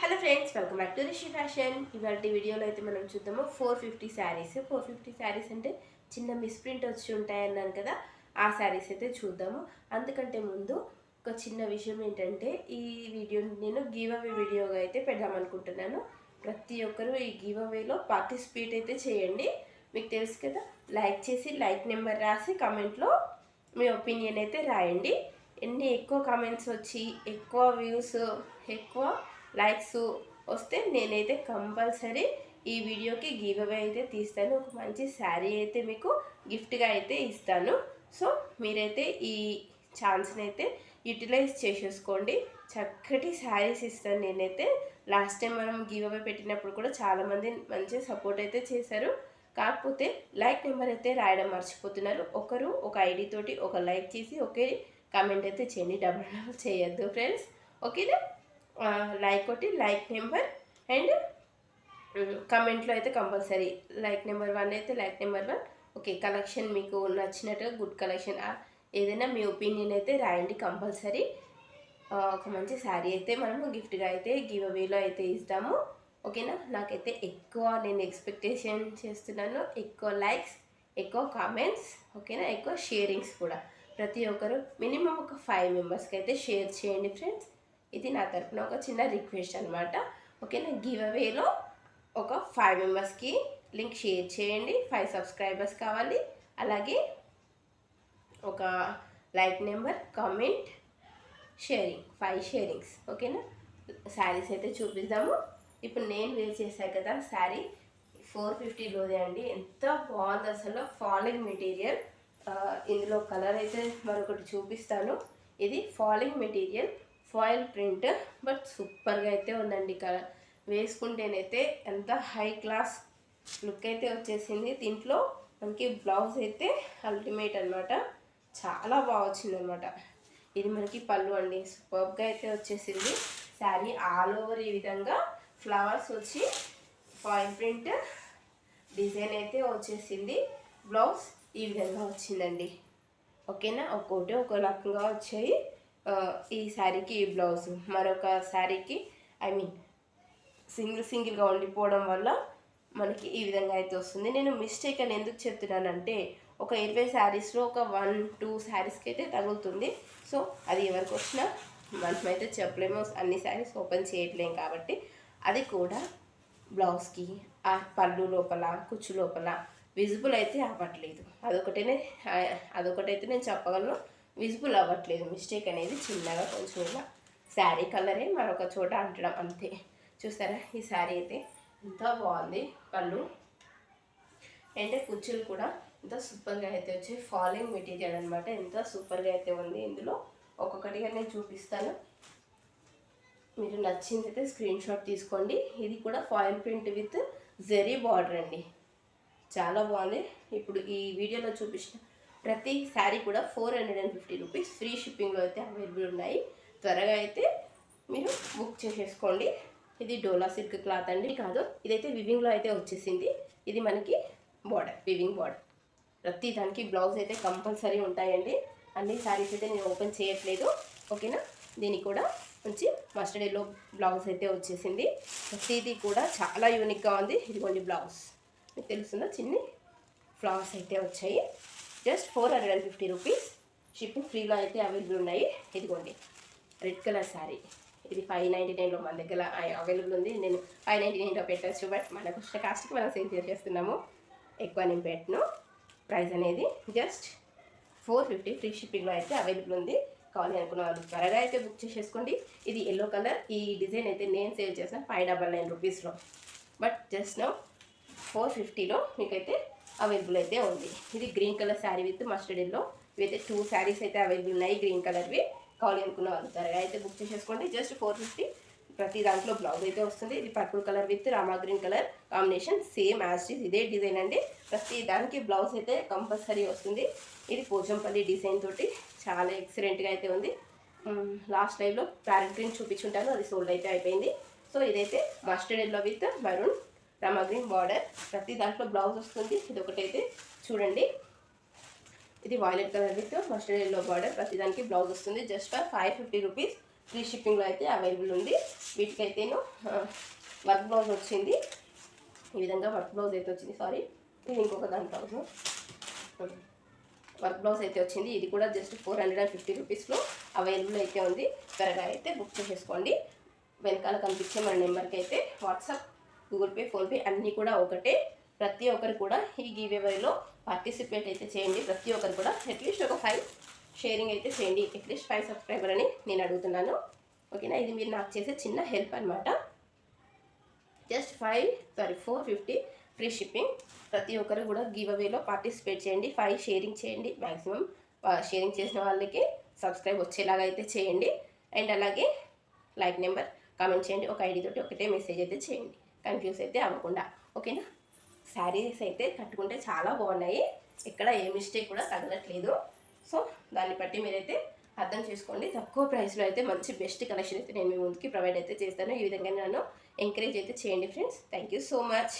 Hello friends, welcome back to Rishi fashion. ఇవాళ వీడియోలో అయితే మనం చూద్దాము 450 శారీస్. 450 శారీస్ అంటే చిన్న మిస్ప్రింట్ వచ్చి ఉంటాయన్నాను కదా, ఆ శారీస్ అయితే చూద్దాము. అందుకంటే ముందు ఒక చిన్న విషయం ఏంటంటే, ఈ వీడియోని నేను గివ్ అవే వీడియోగా అయితే పెడదామనుకుంటున్నాను. ప్రతి ఒక్కరూ ఈ గివ్ అవేలో పార్టిసిపేట్ అయితే చేయండి. మీకు తెలుసు కదా, లైక్ చేసి లైక్ నెంబర్ రాసి కమెంట్లో మీ ఒపీనియన్ అయితే రాయండి. ఎన్ని ఎక్కువ కామెంట్స్ వచ్చి ఎక్కువ వ్యూస్ ఎక్కువ లైక్స్ వస్తే నేనైతే కంపల్సరీ ఈ వీడియోకి గివ్ అవే అయితే తీస్తాను. ఒక మంచి శారీ అయితే మీకు గిఫ్ట్గా అయితే ఇస్తాను. సో మీరైతే ఈ ఛాన్స్ని అయితే యూటిలైజ్ చేసేసుకోండి. చక్కటి శారీస్ ఇస్తాను నేనైతే. లాస్ట్ టైం మనం గివ్ అవే పెట్టినప్పుడు కూడా చాలామంది మంచి సపోర్ట్ అయితే చేశారు. కాకపోతే లైక్ నెంబర్ అయితే రాయడం మర్చిపోతున్నారు. ఒకరు ఒక ఐడి తోటి ఒక లైక్ చేసి ఒకే కామెంట్ అయితే చేయండి, డబల్ చేయొద్దు ఫ్రెండ్స్. ఓకేనా? లైక్ కొట్టి లైక్ నెంబర్ అండ్ కమెంట్లో అయితే కంపల్సరీ లైక్ నెంబర్ 1 అయితే లైక్ నెంబర్ 1. ఓకే, కలెక్షన్ మీకు నచ్చినట్టుగా గుడ్ కలెక్షన్ ఏదైనా మీ ఒపీనియన్ అయితే రాయండి కంపల్సరీ. ఒక మంచి శారీ అయితే మనము గిఫ్ట్గా అయితే గివ్ అవేలో అయితే ఇస్తాము. ఓకేనా? నాకైతే ఎక్కువ నేను ఎక్స్పెక్టేషన్ చేస్తున్నాను, ఎక్కువ లైక్స్, ఎక్కువ కామెంట్స్, ఓకేనా, ఎక్కువ షేరింగ్స్ కూడా. ప్రతి ఒక్కరు మినిమం ఒక 5 మెంబర్స్కి అయితే షేర్ చేయండి ఫ్రెండ్స్. ఇది నా తరఫున ఒక చిన్న రిక్వెస్ట్ అనమాట. ఓకేనా? గివ్ అవేలో ఒక 5 మెంబర్స్కి లింక్ షేర్ చేయండి. 5 సబ్స్క్రైబర్స్ కావాలి. అలాగే ఒక like number, comment, sharing, 5 sharings. ఓకేనా? శారీస్ అయితే చూపిద్దాము. ఇప్పుడు నేను వేర్ చేశాను కదా శారీ, 450లోదే అండి. ఎంత బాగుంది అసలు, ఫాలింగ్ మెటీరియల్. ఇందులో కలర్ అయితే మరొకటి చూపిస్తాను. ఇది falling material, foil print, but సూపర్గా అయితే ఉందండి. కలర్ వేసుకుంటేనైతే ఎంత హై క్లాస్ లుక్ అయితే వచ్చేసింది. దీంట్లో మనకి బ్లౌజ్ అయితే అల్టిమేట్ అనమాట, చాలా బాగా వచ్చింది అనమాట. ఇది మనకి పళ్ళు అండి, సూపర్గా అయితే వచ్చేసింది. శారీ ఆల్ ఓవర్ ఈ విధంగా ఫ్లవర్స్ వచ్చి ఫాయిల్ ప్రింట్ డిజైన్ అయితే వచ్చేసింది. బ్లౌజ్ ఈ విధంగా వచ్చిందండి. ఓకేనా? ఒక్కోటి ఒక రకంగా వచ్చాయి. ఈ శారీకి ఈ బ్లౌజ్, మరొక శారీకి సింగిల్గా ఉండిపోవడం వల్ల మనకి ఈ విధంగా అయితే వస్తుంది. నేను మిస్టేక్ అని ఎందుకు చెప్తున్నానంటే, ఒక 20 శారీస్లో ఒక 1-2 శారీస్కి అయితే తగులుతుంది. సో అది ఎవరికి వచ్చినా మనమైతే చెప్పలేము, అన్ని శారీస్ ఓపెన్ చేయట్లేము కాబట్టి. అది కూడా బ్లౌజ్కి ఆ పళ్ళు లోపల, కుచ్చు లోపల విజిబుల్ అయితే అవ్వట్లేదు. అదొకటైతే నేను చెప్పగలను, విజిబుల్ అవ్వట్లేదు. మిస్టేక్ అనేది చిన్నగా కొంచెం ఇలా శారీ కలరే మరొక చోట అంటడం అంతే. చూస్తారా, ఈ శారీ అయితే ఎంత బాగుంది. పళ్ళు అంటే కుచ్చులు కూడా ఎంత సూపర్గా అయితే వచ్చాయి. ఫాలింగ్ మెటీరియల్ అనమాట, ఎంత సూపర్గా అయితే ఉంది. ఇందులో ఒక్కొక్కటిగా నేను చూపిస్తాను. మీరు నచ్చింది అయితే స్క్రీన్ షాట్ తీసుకోండి. ఇది కూడా foil print with zari border అండి, చాలా బాగుంది. ఇప్పుడు ఈ వీడియోలో చూపించిన ప్రతి శారీ కూడా 450 రూపీస్ ఫ్రీ షిప్పింగ్లో అయితే అవైలబుల్ ఉన్నాయి. త్వరగా అయితే మీరు బుక్ చేసేసుకోండి. ఇది డోలా సిల్క్ క్లాత్ అండి, కాదు, ఇదైతే వివింగ్లో అయితే వచ్చేసింది. ఇది మనకి బార్డర్, వివింగ్ బార్డర్. ప్రతి దానికి బ్లౌజ్ అయితే కంపల్సరీ ఉంటాయండి. అన్ని శారీస్ అయితే నేను ఓపెన్ చేయట్లేదు. ఓకేనా? దీనికి కూడా మంచి మస్టర్డ్ ఎల్లో బ్లౌజ్ అయితే వచ్చేసింది. ప్రతిదీ కూడా చాలా యూనిక్గా ఉంది. ఇదిగోండి బ్లౌజ్, మీకు తెలుస్తుందా, చిన్ని ఫ్లవర్స్ అయితే వచ్చాయి. జస్ట్ 450 రూపీస్ షిప్పింగ్ ఫ్రీలో అయితే అవైలబుల్ ఉన్నాయి. ఇదిగోండి రెడ్ కలర్ శారీ, ఇది 599లో మన దగ్గర అవైలబుల్ ఉంది. నేను 599లో పెట్టచ్చు, బట్ మనకు వచ్చిన కాస్ట్కి మనం సేల్ చేసేస్తున్నాము. ఎక్కువ నేను పెట్టను. ప్రైస్ అనేది జస్ట్ 450 ఫ్రీ షిప్పింగ్లో అయితే అవైలబుల్ ఉంది. కావాలి అనుకున్న వాళ్ళు త్వరగా అయితే బుక్ చేసేసుకోండి. ఇది ఎల్లో కలర్. ఈ డిజైన్ అయితే నేను సేల్ చేసాను 599 రూపీస్లో, బట్ జస్ట్ నౌ 450లో మీకైతే అవైలబుల్ అయితే ఉంది. ఇది green colour sari with mustard yellow. ఇవైతే 2 శారీస్ అయితే అవైలబుల్ ఉన్నాయి గ్రీన్ కలర్వి. కావాలి అనుకున్న వాళ్ళు త్వరగా అయితే బుక్ చేసేసుకోండి. జస్ట్ 450. ప్రతి దాంట్లో బ్లౌజ్ అయితే వస్తుంది. ఇది purple colour with Rama green colour combination, same as ఇదే డిజైన్ అండి. ప్రతి దానికి బ్లౌజ్ అయితే కంపల్సరీ వస్తుంది. ఇది పోచంపల్లి డిజైన్ తోటి చాలా ఎక్సలెంట్గా అయితే ఉంది. లాస్ట్ లైవ్లో ప్యారెట్ గ్రీన్ చూపించుంటాను, అది సోల్డ్ అయితే అయిపోయింది. సో ఇదైతే mustard yellow with maroon Rama green border. ప్రతి దాంట్లో బ్లౌజ్ వస్తుంది. ఇది ఒకటైతే చూడండి, ఇది violet colour with mustard yellow border. ప్రతి దానికి బ్లౌజ్ వస్తుంది. జస్ట్ ఫర్ 550 రూపీస్ ఫ్రీ షిప్పింగ్లో అయితే అవైలబుల్ ఉంది. వీటికైతేను వర్క్ బ్లౌజ్ వచ్చింది. ఈ విధంగా వర్క్ బ్లౌజ్ అయితే వచ్చింది. సారీ, ఇది ఇంకొక దాని బ్లౌజ్. వర్క్ బ్లౌజ్ అయితే వచ్చింది. ఇది కూడా జస్ట్ 450 రూపీస్లో అవైలబుల్ అయితే ఉంది. త్వరగా అయితే బుక్ చేసేసుకోండి. వెనకాల కనిపించే మన నెంబర్కి అయితే వాట్సాప్, గూగుల్ పే, ఫోన్పే అన్నీ కూడా ఒకటే. ప్రతి ఒక్కరు కూడా ఈ గివ్-అవేలో పార్టిసిపేట్ అయితే చేయండి. ప్రతి ఒక్కరు కూడా అట్లీస్ట్ ఒక 5 షేరింగ్ అయితే చేయండి. అట్లీస్ట్ 5 సబ్స్క్రైబర్ అని నేను అడుగుతున్నాను. ఓకేనా, ఇది మీరు నాకు చేసే చిన్న హెల్ప్ అనమాట. Just 450 free shipping. ప్రతి ఒక్కరు కూడా గివ్-అవేలో పార్టిసిపేట్ చేయండి. 5 షేరింగ్ చేయండి. మ్యాక్సిమం షేరింగ్ చేసిన వాళ్ళకి సబ్స్క్రైబ్ వచ్చేలాగా అయితే చేయండి. అండ్ అలాగే లైక్ నెంబర్ కామెంట్ చేయండి. ఒక ఐడి తోటి ఒకటే మెసేజ్ అయితే చేయండి, కన్ఫ్యూజ్ అయితే అవ్వకుండా. ఓకేనా, శారీస్ అయితే కట్టుకుంటే చాలా బాగున్నాయి. ఎక్కడ ఏ మిస్టేక్ కూడా తగలట్లేదు. సో దాన్ని బట్టి మీరైతే అర్థం చేసుకోండి. తక్కువ ప్రైస్లో అయితే మంచి బెస్ట్ కలెక్షన్ అయితే నేను మీ ముందుకి ప్రొవైడ్ అయితే చేస్తాను. ఈ విధంగా నన్ను ఎంకరేజ్ అయితే చేయండి friends. Thank you so much.